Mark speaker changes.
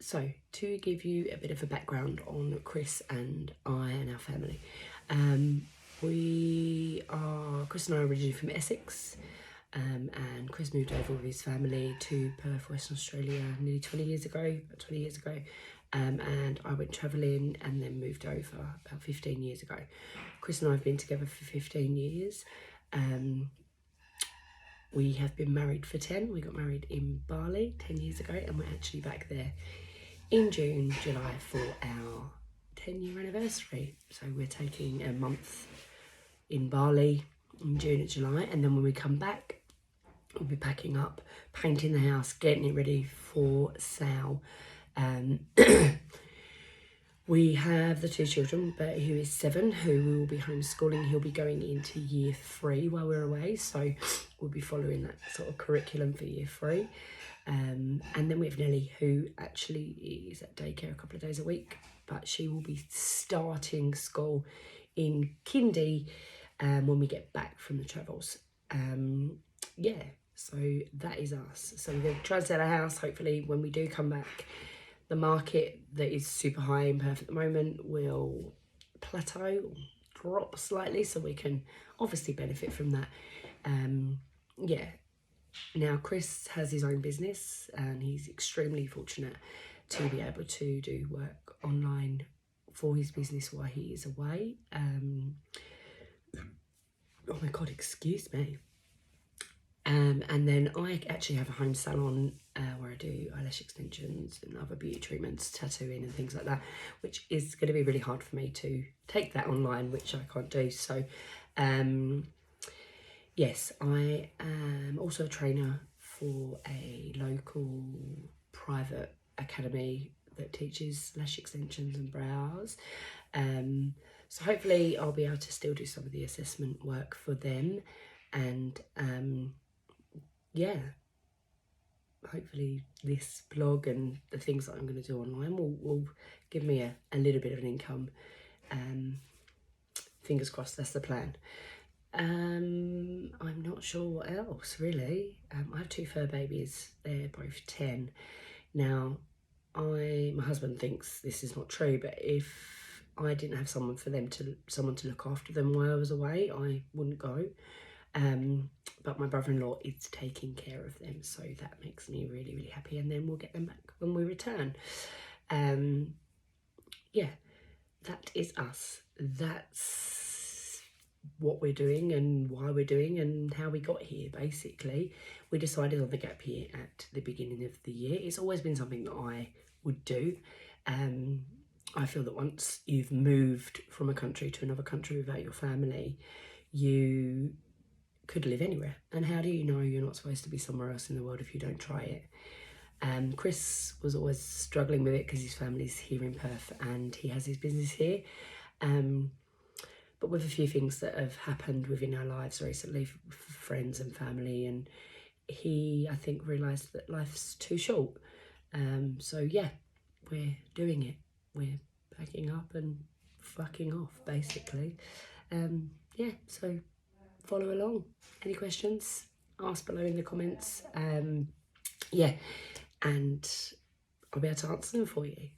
Speaker 1: So, to give you a bit of a background on Chris and I and our family, Chris and I are originally from Essex, and Chris moved over with his family to Perth, Western Australia, nearly 20 years ago, and I went travelling and then moved over about 15 years ago. Chris and I have been together for 15 years. We have been married for 10. We got married in Bali 10 years ago, and we're actually back there in June, July for our 10-year anniversary. So we're taking a month in Bali in June and July, and then when we come back, we'll be packing up, painting the house, getting it ready for sale. We have the 2 children, but who is 7, who we will be homeschooling. He'll be going into year 3 while we're away, so we'll be following that sort of curriculum for year 3. And then we have Nelly, who actually is at daycare a couple of days a week, but she will be starting school in kindy when we get back from the travels. Yeah, so that is us. So we're going to try and sell our house, hopefully, when we do come back. The market that is super high in Perth at the moment will plateau, drop slightly, so we can obviously benefit from that. Yeah. Now, Chris has his own business and he's extremely fortunate to be able to do work online for his business while he is away. Oh my God, excuse me. And then I actually have a home salon where I do eyelash extensions and other beauty treatments, tattooing and things like that, which is going to be really hard for me to take that online, which I can't do. So, yes, I am also a trainer for a local private academy that teaches lash extensions and brows. So hopefully I'll be able to still do some of the assessment work for them, and yeah, hopefully this blog and the things that I'm going to do online will give me a little bit of an income. Fingers crossed, that's the plan. I'm not sure what else really. I have 2 fur babies. They're both 10 now. My husband thinks this is not true, but if I didn't have someone to look after them while I was away, I wouldn't go. But my brother-in-law is taking care of them, so that makes me really, really happy, and then we'll get them back when we return. Yeah, that is us. That's what we're doing and why we're doing and how we got here, basically. We decided on the gap year at the beginning of the year. It's always been something that I would do. I feel that once you've moved from a country to another country without your family, you could live anywhere. And how do you know you're not supposed to be somewhere else in the world if you don't try it? Chris was always struggling with it because his family's here in Perth and he has his business here. But with a few things that have happened within our lives recently, friends and family, and he, I think, realised that life's too short. So yeah, we're doing it. We're packing up and fucking off, basically. Yeah, so follow along. Any questions? Ask below in the comments. Yeah, and I'll be able to answer them for you.